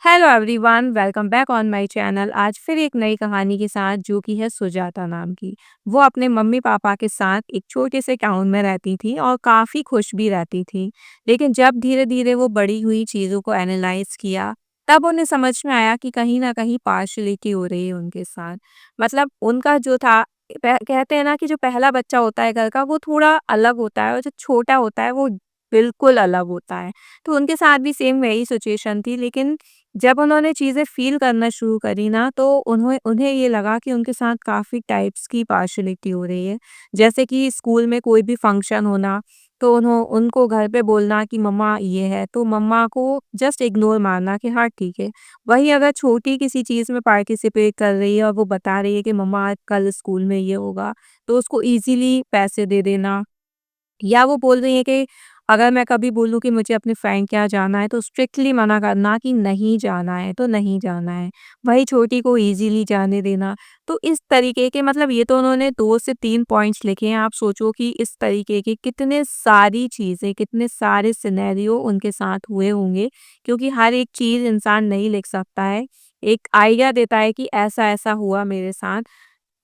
Hello everyone, welcome back on my channel. आज फिर एक नई कहानी के साथ जो कि है सुजाता नाम की। वो अपने मम्मी पापा के साथ एक छोटे से टाउन में रहती थी और काफ़ी खुश भी रहती थी। लेकिन जब धीरे धीरे वो बड़ी हुई, चीज़ों को एनालाइज किया, तब उन्हें समझ में आया कि कहीं ना कहीं पार्शलिटी हो रही है उनके साथ। मतलब उनका जो था, कहते हैं ना कि जो पहला बच्चा होता है घर का, वो थोड़ा अलग होता है और जो छोटा होता है वो बिल्कुल अलग होता है। तो उनके साथ भी सेम वही सिचुएशन थी। लेकिन जब उन्होंने चीज़ें फ़ील करना शुरू करी ना, तो उन्हें उन्हें ये लगा कि उनके साथ काफ़ी टाइप्स की पार्शियलिटी हो रही है। जैसे कि स्कूल में कोई भी फंक्शन होना, तो उनको घर पे बोलना कि मम्मा ये है, तो मम्मा को जस्ट इग्नोर मारना कि हाँ ठीक है। वहीं अगर छोटी किसी चीज़ में पार्टिसिपेट कर रही है और वो बता रही है कि मम्मा आज कल स्कूल में ये होगा, तो उसको ईज़िली पैसे दे देना। या वो बोल रही हैं कि अगर मैं कभी बोलूँ कि मुझे अपने फ्रेंड के यहाँ जाना है, तो स्ट्रिक्टली मना करना कि नहीं जाना है तो नहीं जाना है। वही छोटी को ईज़िली जाने देना। तो इस तरीके के, मतलब ये तो उन्होंने 2 से 3 पॉइंट्स लिखे हैं। आप सोचो कि इस तरीके की कितने सारी चीज़ें, कितने सारे सिनेरियो उनके साथ हुए होंगे, क्योंकि हर एक चीज़ इंसान नहीं लिख सकता है। एक आइडिया देता है कि ऐसा-ऐसा हुआ मेरे साथ।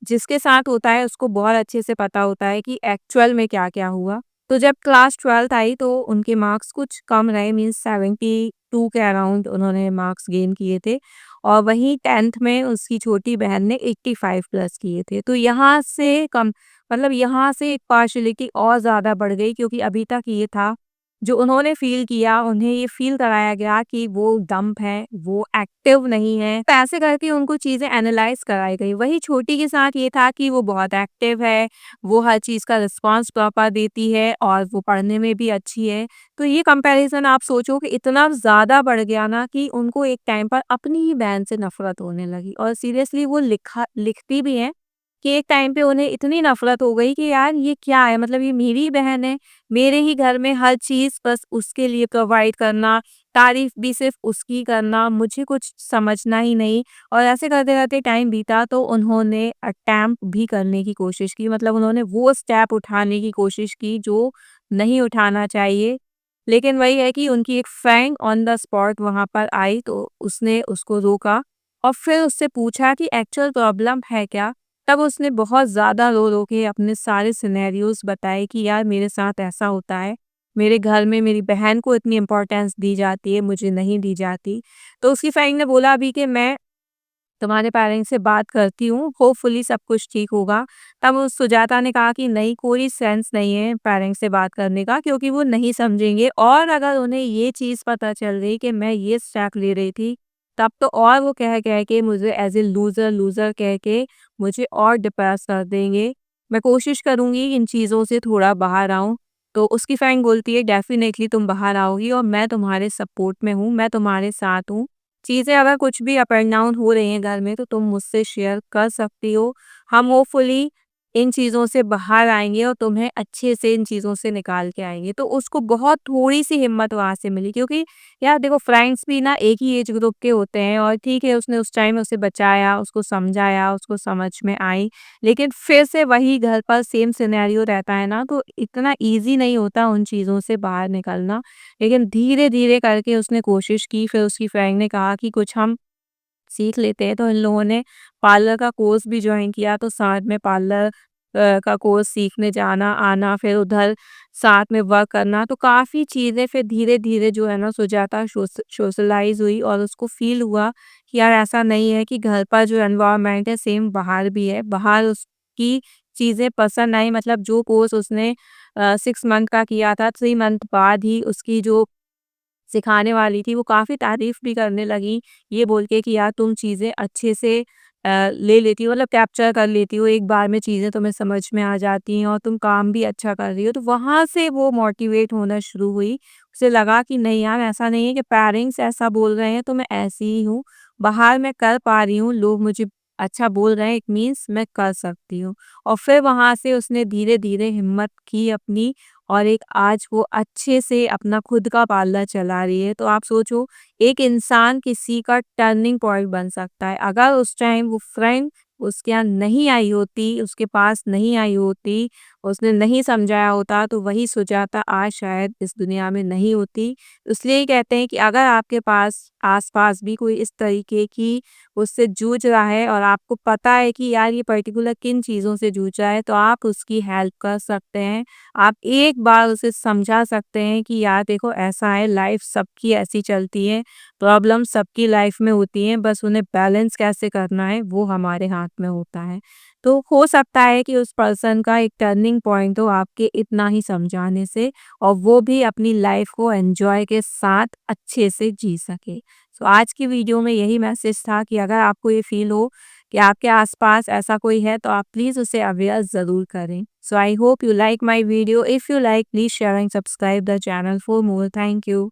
जिसके साथ होता है उसको बहुत अच्छे से पता होता है कि एक्चुअल में क्या-क्या हुआ। तो जब क्लास 12th आई तो उनके मार्क्स कुछ कम रहे, मीन्स 72 के अराउंड उन्होंने मार्क्स गेन किए थे और वहीं 10th में उसकी छोटी बहन ने 85 प्लस किए थे। तो यहाँ से कम, मतलब यहाँ से एक पार्शियलिटी और ज़्यादा बढ़ गई, क्योंकि अभी तक ये था जो उन्होंने फ़ील किया, उन्हें ये फ़ील कराया गया कि वो डंप है, वो एक्टिव नहीं है। तो ऐसे करके उनको चीज़ें एनालाइज़ कराई गई। वहीं छोटी के साथ ये था कि वो बहुत एक्टिव है, वो हर चीज़ का रिस्पॉन्स प्रॉपर देती है और वो पढ़ने में भी अच्छी है। तो ये कंपैरिज़न आप सोचो कि इतना ज़्यादा बढ़ गया ना कि उनको एक टाइम पर अपनी ही बहन से नफ़रत होने लगी और सीरियसली वो लिखती भी हैं कि एक टाइम पे उन्हें इतनी नफ़रत हो गई कि यार ये क्या है? मतलब ये मेरी बहन है, मेरे ही घर में हर चीज़ बस उसके लिए प्रोवाइड करना, तारीफ़ भी सिर्फ़ उसकी करना, मुझे कुछ समझना ही नहीं। और ऐसे करते-करते टाइम बीता तो उन्होंने अटेम्प्ट भी करने की कोशिश की, मतलब उन्होंने वो स्टेप उठाने की कोशिश की जो नहीं उठाना चाहिए। लेकिन वही है कि उनकी एक फ्रेंड ऑन द स्पॉट वहाँ पर आई, तो उसने उसको रोका और फिर उससे पूछा कि एक्चुअल प्रॉब्लम है क्या? तब उसने बहुत ज़्यादा रो-रो के अपने सारे सिनेरियोज़ बताए कि यार मेरे साथ ऐसा होता है, मेरे घर में मेरी बहन को इतनी इम्पोर्टेंस दी जाती है, मुझे नहीं दी जाती। तो उसकी फ्रेंड ने बोला अभी कि मैं तुम्हारे पेरेंट्स से बात करती हूँ, होपफुली सब कुछ ठीक होगा। तब उस सुजाता ने कहा कि नहीं, कोई सेंस नहीं है पेरेंट्स से बात करने का, क्योंकि वो नहीं समझेंगे और अगर उन्हें ये चीज़ पता चल गई कि मैं ये स्टेप ले रही थी, तब तो और वो कह-कह के मुझे एज़ ए लूज़र कह के मुझे और डिप्रेस कर देंगे। मैं कोशिश करूँगी इन चीज़ों से थोड़ा बाहर आऊँ। तो उसकी फ्रेंड बोलती है डेफ़िनेटली तुम बाहर आओगी और मैं तुम्हारे सपोर्ट में हूँ, मैं तुम्हारे साथ हूँ। चीज़ें अगर कुछ भी अप एंड डाउन हो रही हैं घर में, तो तुम मुझसे शेयर कर सकती हो। हम होपफुली इन चीज़ों से बाहर आएँगे और तुम्हें अच्छे से इन चीज़ों से निकाल के आएँगे। तो उसको बहुत थोड़ी-सी हिम्मत वहाँ से मिली, क्योंकि यार देखो, फ्रेंड्स भी ना एक ही एज ग्रुप के होते हैं और ठीक है, उसने उस टाइम उसे बचाया, उसको समझाया, उसको समझ में आई। लेकिन फिर से वही घर पर सेम सिनेरियो रहता है ना, तो इतना ईज़ी नहीं होता उन चीज़ों से बाहर निकलना। लेकिन धीरे-धीरे करके उसने कोशिश की, फिर उसकी फ्रेंड ने कहा कि कुछ हम सीख लेते हैं, तो इन लोगों ने पार्लर का कोर्स भी जॉइन किया, तो साथ में पार्लर का कोर्स सीखने जाना, आना, फिर उधर साथ में वर्क करना, तो काफ़ी चीज़ें फिर धीरे-धीरे जो है ना सुजाता सोशलाइज़ हुई और उसको फ़ील हुआ कि यार ऐसा नहीं है कि घर पर जो एनवायरनमेंट है सेम बाहर भी है। बाहर उसकी चीज़ें पसंद आई, मतलब जो कोर्स उसने 6 मंथ का किया था, 3 मंथ बाद ही उसकी जो सिखाने वाली थी वो काफ़ी तारीफ़ भी करने लगी, ये बोल के कि यार तुम चीज़ें अच्छे से ले लेती हो, मतलब कैप्चर कर लेती हो, एक बार में चीज़ें तुम्हें समझ में आ जाती हैं और तुम काम भी अच्छा कर रही हो। तो वहाँ से वो मोटिवेट होना शुरू हुई। उसे लगा कि नहीं यार, ऐसा नहीं है कि पेरेंट्स ऐसा बोल रहे हैं तो मैं ऐसी ही हूँ, बाहर मैं कर पा रही हूँ, लोग मुझे अच्छा बोल रहे हैं, इट मीन्स मैं कर सकती हूँ। और फिर वहाँ से उसने धीरे-धीरे हिम्मत की अपनी और एक आज वो अच्छे से अपना खुद का पार्लर चला रही है। तो आप सोचो, एक इंसान किसी का टर्निंग पॉइंट बन सकता है। अगर उस टाइम वो फ्रेंड उसके यहाँ नहीं आई होती, उसके पास नहीं आई होती, उसने नहीं समझाया होता, तो वही सुजाता आज शायद इस दुनिया में नहीं होती। इसलिए ही कहते हैं कि अगर आपके पास आस-पास भी कोई इस तरीके की उससे जूझ रहा है और आपको पता है कि यार ये पर्टिकुलर किन चीज़ों से जूझ रहा है, तो आप उसकी हेल्प कर सकते हैं। आप एक बार उसे समझा सकते हैं कि यार देखो ऐसा है, लाइफ सबकी ऐसी चलती है, प्रॉब्लम सबकी लाइफ में होती हैं, बस उन्हें बैलेंस कैसे करना है वो हमारे हाथ में होता है। तो हो सकता है कि उस पर्सन का एक टर्निंग पॉइंट हो आपके इतना ही समझाने से और वो भी अपनी लाइफ को एन्जॉय के साथ अच्छे से जी सके। सो आज की वीडियो में यही मैसेज था कि अगर आपको ये फ़ील हो कि आपके आस-पास ऐसा कोई है तो आप प्लीज़ उसे अवेयर ज़रूर करें। So I hope you like my video. If you like please share and subscribe the channel for more. Thank you.